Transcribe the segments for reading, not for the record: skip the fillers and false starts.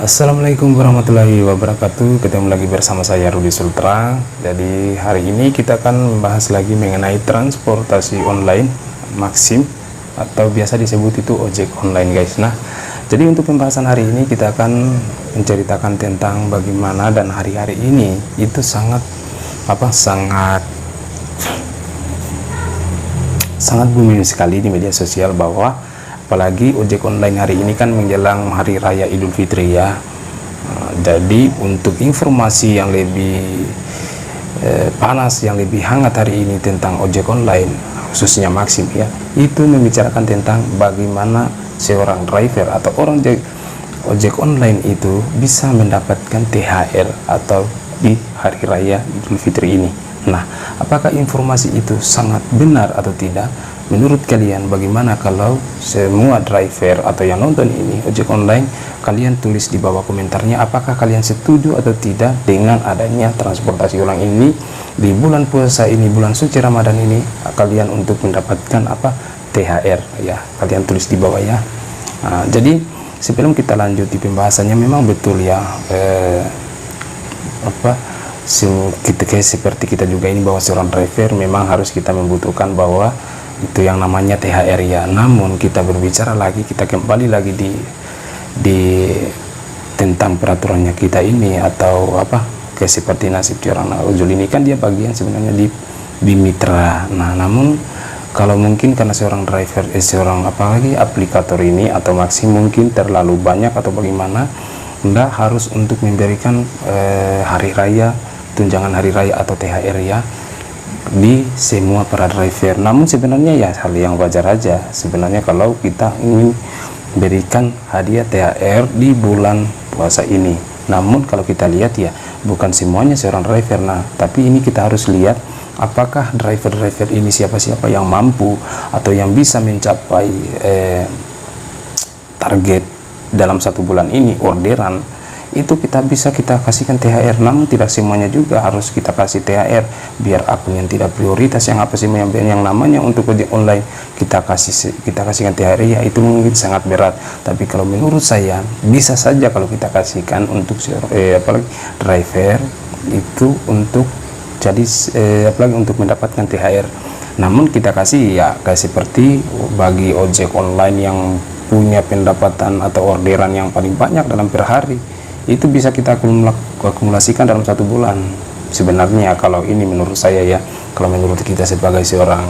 Assalamualaikum warahmatullahi wabarakatuh. Ketemu lagi bersama saya Rudi Sultra. Jadi hari ini kita akan membahas lagi mengenai transportasi online Maxim atau biasa disebut itu ojek online, guys. Nah, jadi untuk pembahasan hari ini kita akan menceritakan tentang bagaimana dan hari-hari ini itu sangat booming sekali di media sosial, bahwa apalagi ojek online hari ini kan menjelang hari raya Idul Fitri ya. Jadi untuk informasi yang lebih panas, yang lebih hangat hari ini tentang ojek online, khususnya Maxim ya, itu membicarakan tentang bagaimana seorang driver atau orang ojek online itu bisa mendapatkan THR atau di hari raya Idul Fitri ini. Nah, apakah informasi itu sangat benar atau tidak? Menurut kalian bagaimana? Kalau semua driver atau yang nonton ini ojek online, kalian tulis di bawah komentarnya apakah kalian setuju atau tidak dengan adanya transportasi online ini di bulan puasa ini, bulan suci Ramadan ini, kalian untuk mendapatkan THR ya. Kalian tulis di bawah ya. Nah, jadi sebelum kita lanjut di pembahasannya, memang betul ya, seperti kita juga ini, bahwa seorang driver memang harus kita membutuhkan bahwa itu yang namanya THR ya. Namun kita berbicara lagi, kita kembali lagi di tentang peraturannya kita ini, atau seperti nasib orang ojol ini kan dia bagian sebenarnya di mitra. Nah, namun kalau mungkin karena seorang driver seorang aplikator ini atau Maxim mungkin terlalu banyak atau bagaimana, enggak harus untuk memberikan hari raya, tunjangan hari raya atau THR ya di semua para driver. Namun sebenarnya ya hal yang wajar aja sebenarnya kalau kita ingin berikan hadiah THR di bulan puasa ini. Namun kalau kita lihat ya, bukan semuanya seorang driver. Nah, tapi ini kita harus lihat apakah driver-driver ini siapa-siapa yang mampu atau yang bisa mencapai target dalam satu bulan ini orderan, itu kita kasihkan THR. Namun tidak semuanya juga harus kita kasih THR, biar akun yang tidak prioritas yang yang namanya untuk ojek online kita kasihkan THR ya, itu mungkin sangat berat. Tapi kalau menurut saya bisa saja kalau kita kasihkan untuk apalagi driver itu untuk jadi apalagi untuk mendapatkan THR. Namun kita kasih ya kayak seperti bagi ojek online yang punya pendapatan atau orderan yang paling banyak dalam per hari, itu bisa kita akumulasikan dalam satu bulan. Sebenarnya kalau ini menurut saya ya, kalau menurut kita sebagai seorang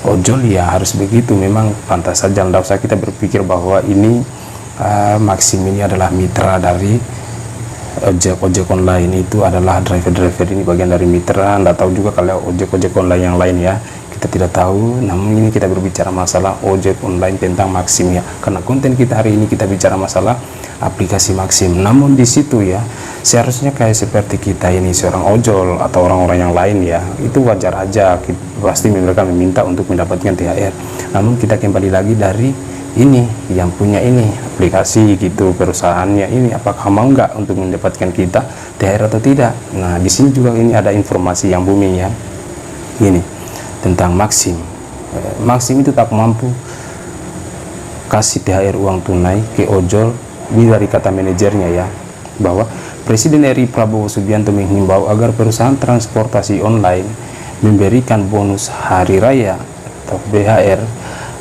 ojol ya harus begitu. Memang pantas saja, tidak usah kita berpikir bahwa ini Maxim ini adalah mitra dari ojek online, itu adalah driver-driver ini bagian dari mitra. Anda tahu juga kalau ojek online yang lain ya, kita tidak tahu. Namun ini kita berbicara masalah ojek online tentang Maxim ya, karena konten kita hari ini kita bicara masalah aplikasi Maxim. Namun di situ ya seharusnya kayak seperti kita ini seorang ojol atau orang-orang yang lain ya, itu wajar aja pasti mereka meminta untuk mendapatkan THR. Namun kita kembali lagi dari ini yang punya ini aplikasi gitu, perusahaannya ini apakah mau nggak untuk mendapatkan kita THR atau tidak. Nah, di sini juga ini ada informasi yang booming ya, ini tentang Maxim. Maxim itu tak mampu kasih THR uang tunai ke ojol. Dari kata manajernya ya, bahwa Presiden RI Prabowo Subianto menghimbau agar perusahaan transportasi online memberikan bonus hari raya atau BHR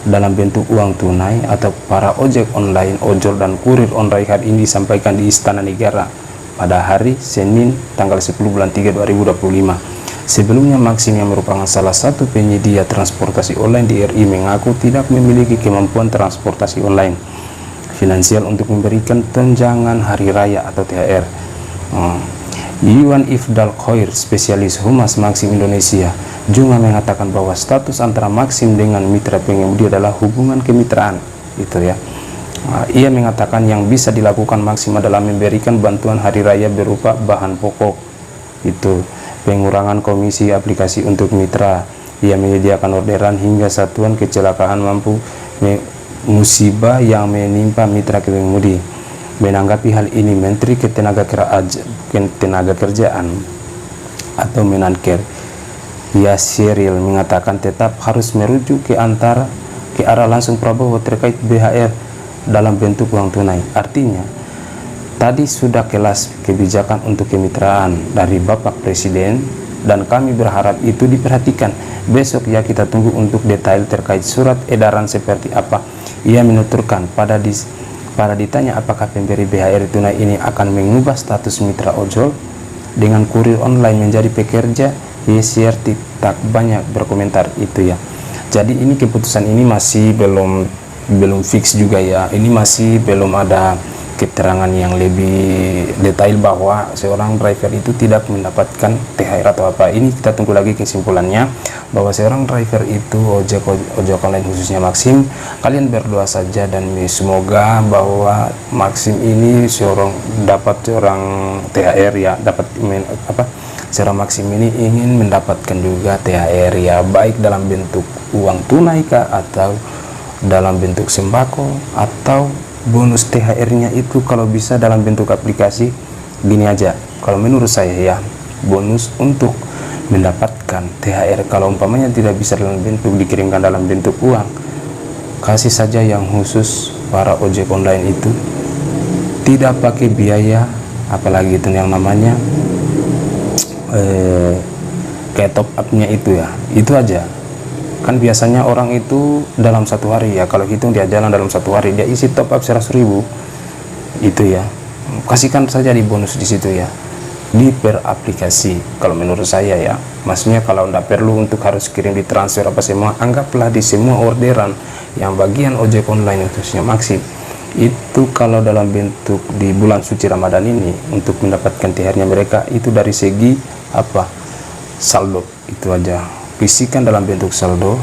dalam bentuk uang tunai atau para ojek online, ojol dan kurir online. Hari ini disampaikan di Istana Negara pada hari Senin tanggal 10 bulan 3 2025. Sebelumnya Maxim yang merupakan salah satu penyedia transportasi online di RI mengaku tidak memiliki kemampuan transportasi online finansial untuk memberikan tunjangan hari raya atau THR. Yuan Ifdal Khoir, spesialis Humas Maxim Indonesia, juga mengatakan bahwa status antara Maxim dengan mitra pengemudi adalah hubungan kemitraan. Itu ya. Ia mengatakan yang bisa dilakukan Maxim adalah memberikan bantuan hari raya berupa bahan pokok, itu pengurangan komisi aplikasi untuk mitra. Ia menyediakan orderan hingga satuan kecelakaan mampu musibah yang menimpa mitra pengemudi. Menanggapi hal ini, Menteri Ketenagakerjaan atau Menaker Yasiril mengatakan tetap harus merujuk ke arah langsung Prabowo terkait BHR dalam bentuk uang tunai. Artinya tadi sudah kelas kebijakan untuk kemitraan dari Bapak Presiden, dan kami berharap itu diperhatikan. Besok ya kita tunggu untuk detail terkait surat edaran seperti apa. Ia menuturkan pada ditanya apakah pemberi BHR tunai ini akan mengubah status mitra ojol dengan kurir online menjadi pekerja, Yesier tak banyak berkomentar itu ya. Jadi ini keputusan ini masih belum fix juga ya. Ini masih belum ada keterangan yang lebih detail bahwa seorang driver itu tidak mendapatkan THR atau apa. Ini kita tunggu lagi kesimpulannya, bahwa seorang driver itu ojek online khususnya Maxim, kalian berdoa saja dan semoga bahwa Maxim ini dapat seorang THR ya, dapat seorang Maxim ini ingin mendapatkan juga THR ya, baik dalam bentuk uang tunai kah, atau dalam bentuk sembako, atau bonus THR-nya itu kalau bisa dalam bentuk aplikasi. Gini aja, kalau menurut saya ya, bonus untuk mendapatkan THR kalau umpamanya tidak bisa dalam bentuk dikirimkan dalam bentuk uang, kasih saja yang khusus para ojek online itu tidak pakai biaya, apalagi itu yang namanya kayak top up-nya itu ya, itu aja. Kan biasanya orang itu dalam satu hari ya, kalau hitung dia jalan dalam satu hari dia isi top up 100.000 itu ya, kasihkan saja di bonus di situ ya, di per aplikasi. Kalau menurut saya ya, maksudnya kalau tidak perlu untuk harus kirim di transfer apa semua, anggaplah di semua orderan yang bagian ojek online khususnya Maxim itu, kalau dalam bentuk di bulan suci Ramadan ini untuk mendapatkan THR-nya mereka itu dari segi apa, saldo itu aja. Isikan dalam bentuk saldo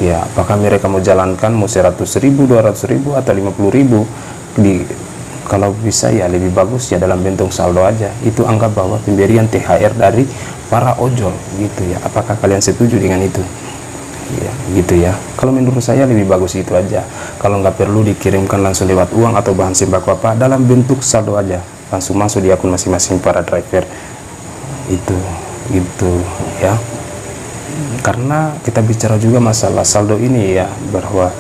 ya, apakah mereka mau jalankan mau 100.000, 200.000 atau 50.000 kalau bisa ya lebih bagus ya dalam bentuk saldo aja. Itu anggap bahwa pemberian THR dari para ojol gitu ya. Apakah kalian setuju dengan itu ya, gitu ya. Kalau menurut saya lebih bagus itu aja. Kalau nggak perlu dikirimkan langsung lewat uang atau bahan sembako apa, dalam bentuk saldo aja langsung masuk di akun masing-masing para driver itu gitu ya. Karena kita bicara juga masalah saldo ini ya, bahwa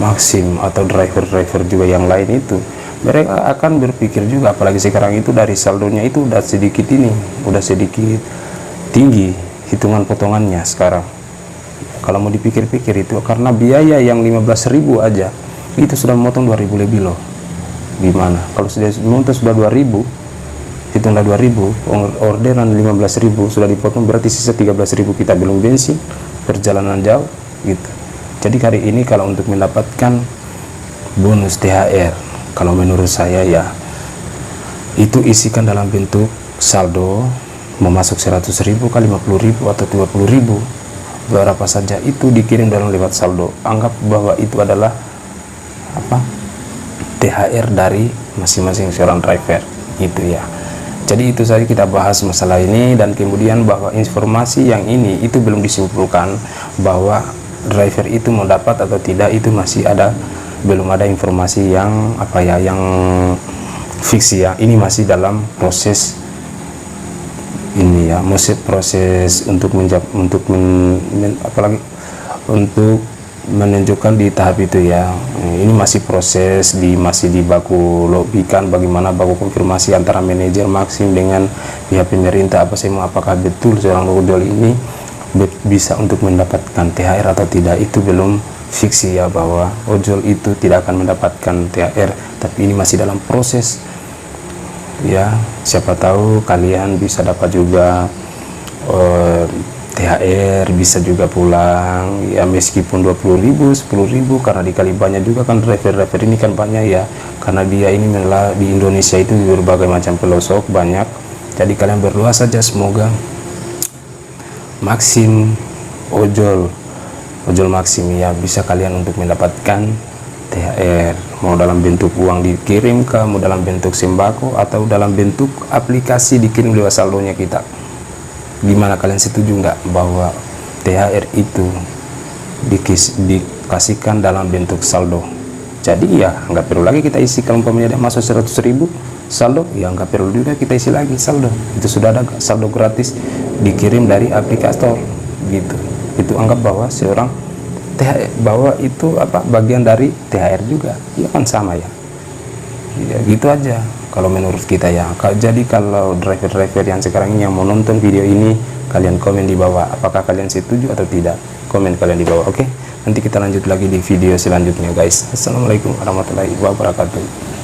Maxim atau driver-driver juga yang lain itu mereka akan berpikir juga, apalagi sekarang itu dari saldonya itu udah sedikit tinggi hitungan potongannya sekarang. Kalau mau dipikir-pikir itu karena biaya yang 15.000 aja itu sudah memotong 2.000 lebih loh. Gimana kalau sudah memotong sudah 2.000, hitunglah 2.000, orderan 15.000 sudah dipotong, berarti sisa 13.000 kita belum bensin, perjalanan jauh gitu. Jadi hari ini kalau untuk mendapatkan bonus THR, kalau menurut saya ya itu isikan dalam bentuk saldo, memasuk 100.000 kali 50.000 atau 20.000, berapa saja itu dikirim dalam lewat saldo. Anggap bahwa itu adalah apa, THR dari masing-masing seorang driver gitu ya. Jadi itu saja kita bahas masalah ini, dan kemudian bahwa informasi yang ini itu belum disimpulkan bahwa driver itu mau dapat atau tidak, itu masih belum ada informasi yang apa ya, yang fix ya. Ini masih dalam proses ini ya, masih proses untuk menunjukkan di tahap itu ya. Ini masih proses masih dibaku lobikan, bagaimana baku konfirmasi antara manajer Maxim dengan pihak pemerintah apa semua, apakah betul seorang ojol ini bisa untuk mendapatkan THR atau tidak. Itu belum fix ya, bahwa ojol itu tidak akan mendapatkan THR, tapi ini masih dalam proses ya. Siapa tahu kalian bisa dapat juga THR, bisa juga pulang ya, meskipun 20.000, 10.000, karena dikali banyak juga kan, driver-driver ini kan banyak ya, karena dia ini malah di Indonesia itu di berbagai macam pelosok banyak. Jadi kalian berdoa saja semoga Maxim ojol Maxim ya bisa kalian untuk mendapatkan THR, mau dalam bentuk uang dikirim ke, mau dalam bentuk sembako, atau dalam bentuk aplikasi dikirim lewat saldonya kita. Gimana, kalian setuju nggak bahwa THR itu dikasihkan dalam bentuk saldo? Jadi ya nggak perlu lagi kita isi, kalau umpamanya ada masuk 100.000 saldo ya nggak perlu juga kita isi lagi saldo, itu sudah ada saldo gratis dikirim dari aplikator gitu. Itu anggap bahwa seorang THR, bahwa itu apa, bagian dari THR juga ya kan, sama ya. Ya gitu aja kalau menurut kita ya. Jadi kalau driver-driver yang sekarang ini yang mau nonton video ini, kalian komen di bawah apakah kalian setuju atau tidak. Komen kalian di bawah. Oke, nanti kita lanjut lagi di video selanjutnya guys. Assalamualaikum warahmatullahi wabarakatuh.